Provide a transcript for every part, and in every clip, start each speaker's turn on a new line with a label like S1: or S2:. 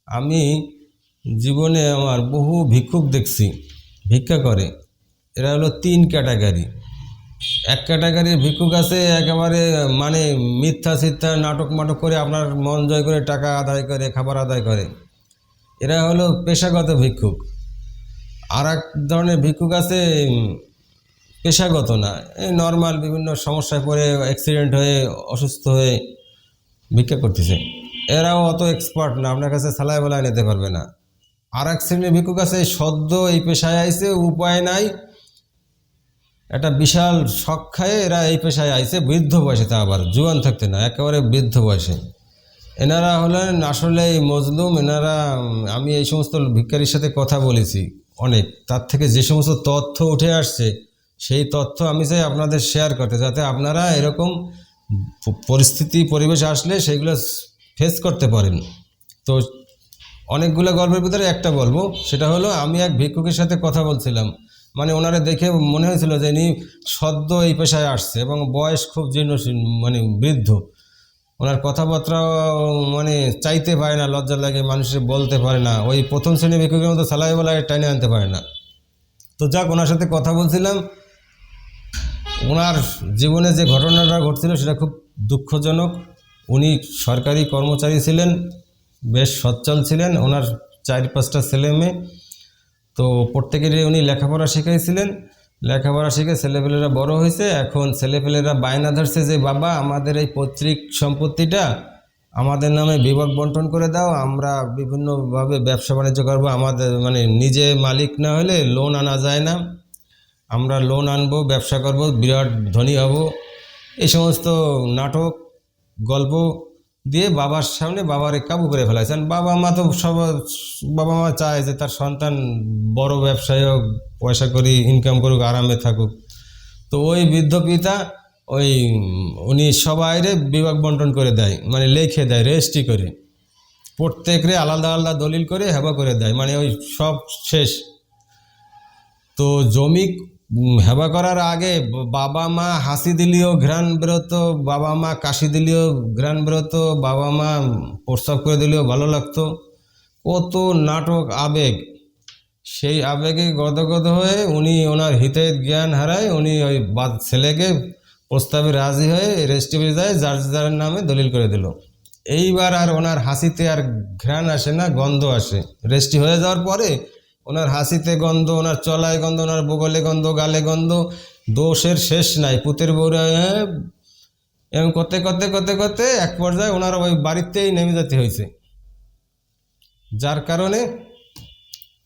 S1: আমি জীবনে আমার বহু ভিক্ষুক দেখছি ভিক্ষা করে। এরা হলো তিন ক্যাটাগরি। এক ক্যাটাগরির ভিক্ষুক আছে একেবারে মানে মিথ্যা সিথ্যা নাটক মাটক করে আপনার মন জয় করে টাকা আদায় করে, খাবার আদায় করে। এরা হলো পেশাগত ভিক্ষুক। আর এক ধরনের ভিক্ষুক আছে পেশাগত না, এই নর্মাল বিভিন্ন সমস্যায় পড়ে অ্যাক্সিডেন্ট হয়ে অসুস্থ হয়ে ভিক্ষা করতেছে। এরাও অত এক্সপার্ট না, আপনার কাছে সালাই বেলায় নিতে পারবে না। আর এক শ্রেণীর ভিক্ষুক আছে সদ্য এই পেশায় আইছে, উপায় নাই, একটা বিশাল শখ খায় এরা এই পেশায় আইছে বৃদ্ধ বয়সে, তা আবার জুয়ান থাকতে না, একেবারে বৃদ্ধ বয়সে। এনারা হলেন আসলে মজলুম। এনারা আমি এই সমস্ত ভিক্ষারির সাথে কথা বলেছি অনেক, তার থেকে যে সমস্ত তথ্য উঠে আসছে সেই তথ্য আমি চাই আপনাদের শেয়ার করতে, যাতে আপনারা এরকম পরিস্থিতি পরিবেশ আসলে সেগুলো ফেস করতে পারেন। তো অনেকগুলো গল্পের ভিতরে একটা বলবো, সেটা হলো আমি এক ভিক্ষুকের সাথে কথা বলছিলাম। মানে ওনারে দেখে মনে হয়েছিল যে ইনি সদ্য এই পেশায় আসছে এবং বয়স খুব জীর্ণ, মানে বৃদ্ধ। ওনার কথাবার্তা মানে চাইতে পারে না, লজ্জা লাগে, মানুষের বলতে পারে না, ওই প্রথম শ্রেণীর ভিক্ষুকের মতো সালাইবেলায় টাইনে আনতে পারে না। তো যাক, ওনার সাথে কথা বলছিলাম। ওনার জীবনে যে ঘটনাটা ঘটছিল সেটা খুব দুঃখজনক। উনি সরকারি কর্মচারী ছিলেন, বেশ সচ্ছল ছিলেন। ওনার 4-5টা ছেলে মেয়ে। তো প্রত্যেকেরই উনি লেখাপড়া শিখাইছিলেন। লেখাপড়া শিখে ছেলেপেলেরা বড় হয়েছে। এখন ছেলেপেলেরা বায়না ধরছে যে বাবা আমাদের এই পৈতৃক সম্পত্তিটা আমাদের নামে বিভাগ বন্টন করে দাও, আমরা বিভিন্নভাবে ব্যবসা বাণিজ্য করবো। আমাদের মানে নিজে মালিক না হলে লোন আনা যায় না, আমরা লোন আনবো, ব্যবসা করব, বিরাট ধনী হব। এই সমস্ত নাটক গল্প দিয়ে বাবার সামনে বাবারে কাবু করে ফেলাইছেন। বাবা মা তো সব, বাবা মা চায় যে তার সন্তান বড় ব্যবসায়ী হোক, পয়সা করি ইনকাম করুক, আরামে থাকুক। তো ওই বৃদ্ধ পিতা ওই উনি সবাইরে বিভাগ বন্টন করে দেয়, মানে লিখে দেয়, রেজিস্ট্রি করে, প্রত্যেকরে আলাদা আলাদা দলিল করে হেবা করে দেয়, মানে ওই সব শেষ। তো জমি হেবা করার আগে বাবা মা হাসি দিলেও ঘ্রাণ বেরোতো, বাবা মা কাশি দিলেও ঘ্রাণ বেরোতো, বাবা মা প্রস্রাব করে দিলেও ভালো লাগতো। কত নাটক আবেগ, সেই আবেগে গদগদ হয়ে উনি ওনার হিতাহিত জ্ঞান হারায়। উনি ওই ছেলেকে প্রস্তাবে রাজি হয়ে রেজিস্ট্রি যায়, যার যার নামে দলিল করে দিল। এইবার আর ওনার হাসিতে আর ঘ্রাণ আসে না, গন্ধ আসে। রেজিস্ট্রি হয়ে যাওয়ার পরে ওনার হাসিতে গন্ধ, ওনার চলায় গন্ধ, ওনার বগলে গন্ধ, গালে গন্ধ, দোষের শেষ নাই। পুতের বউরা এরকম করতে করতে করতে করতে এক পর্যায়ে ওনার ওই বাড়িতেই নেমে যেতে হয়েছে। যার কারণে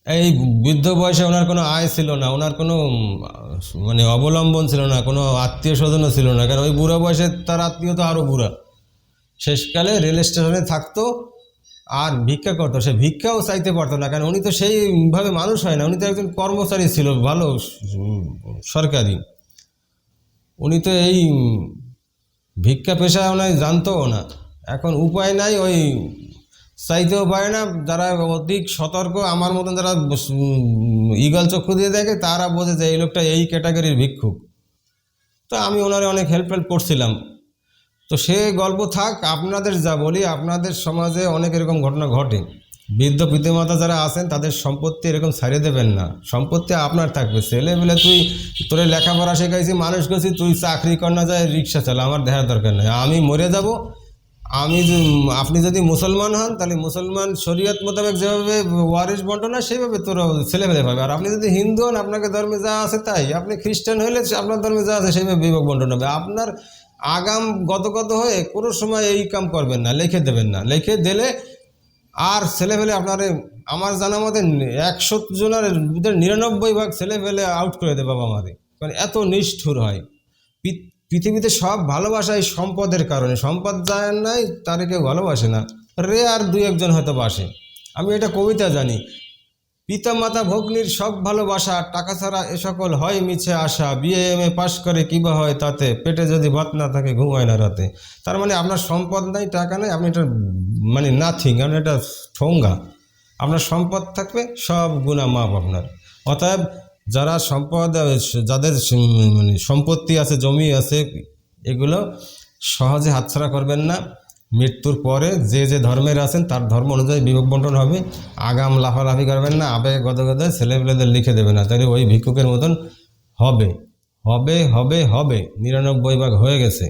S1: এই বৃদ্ধ বয়সে ওনার কোনো আয় ছিল না, ওনার কোনো মানে অবলম্বন ছিল না, কোনো আত্মীয় স্বজনও ছিল না। কারণ ওই বুড়া বয়সে তার আত্মীয় তো আরও বুড়া। শেষকালে রেল স্টেশনে থাকতো আর ভিক্ষা করতো। সে ভিক্ষাও চাইতে পারতো না, কারণ উনি তো সেইভাবে মানুষ হয় না। উনি তো একজন কর্মচারী ছিল, ভালো সরকারি। উনি তো এই ভিক্ষা পেশা ওনায় জানতোও না। এখন উপায় নাই, ওই চাইতেও পারে না। যারা অধিক সতর্ক, আমার মতন যারা ইগল চক্ষু দিয়ে দেখে, তারা বোঝে যে এই লোকটা এই ক্যাটাগরির ভিক্ষুক। তো আমি ওনারে অনেক হেল্প করছিলাম। তো সে গল্প থাক, আপনাদের যা বলি, আপনাদের সমাজে অনেক এরকম ঘটনা ঘটে। বৃদ্ধ পিতামাতা যারা আছেন তাদের সম্পত্তি এরকম ছাড়িয়ে দেবেন না, সম্পত্তি আপনার থাকবে। ছেলেবেলে তুই তোরে লেখাপড়া শেখাইছি, মানুষ করছি, তুই চাকরি কর না, যায় রিক্সা চালা, আমার দেখার দরকার নেই। আমি মরে যাব, আপনি যদি মুসলমান হন তাহলে মুসলমান শরীয়ত মোতাবেক যেভাবে ওয়ারিশ বন্টন হয় সেইভাবে তোর ছেলেমেলে পাবে। আর আপনি যদি হিন্দু হন, আপনাকে ধর্মে যা আছে তাই। আপনি খ্রিস্টান হলে আপনার ধর্মে যা আছে সেইভাবে বিভাগ বন্টন হবে। আপনার আগাম গদগদ হয়ে কোনো সময় এই কাম করবেন না, লিখে দেবেন না। লিখে দিলে আর ছেলেপেলে আপনার, আমার জানা মতে 100 জনের 99 ভাগ ছেলেপেলে আউট করে দেবে বাবা মারে, কারণ এত নিষ্ঠুর হয়। পৃথিবীতে সব ভালোবাসা এই সম্পদের কারণে। সম্পদ যায় নাই তারে কেউ ভালোবাসে না, রে আর 2-1 জন হয়তো বাসে। আমি এটা কবিতা জানি, পিতা মাতা ভগ্নির সব ভালোবাসা, টাকা ছাড়া এ সকল হয় মিছে আশা, বিএ এমএ পাশ করে কিবা হয় তাতে, পেটে যদি ভাত না থাকে ঘুমায় না রাতে। তার মানে আপনার সম্পদ নাই, টাকা নাই, আপনি এটা মানে নাথিং, আপনি এটা ঠোঙ্গা। আপনার সম্পদ থাকবে, সব গুণা মাপ আপনার। অতএব যারা সম্পদ, যাদের মানে সম্পত্তি আছে, জমি আছে, এগুলো সহজে হাতছাড়া করবেন না। মৃত্যুর পরে যে যে ধর্মের আছেন তার ধর্ম অনুযায়ী বিভক্ত বন্টন হবে। আগাম লাফালাফি করবেন না, আবেগে গদে গদে ছেলেপেলেদের লিখে দেবে না, তাহলে ওই ভিক্ষুকের মতন হবে হবে হবে হবে 99 ভাগ হয়ে গেছে।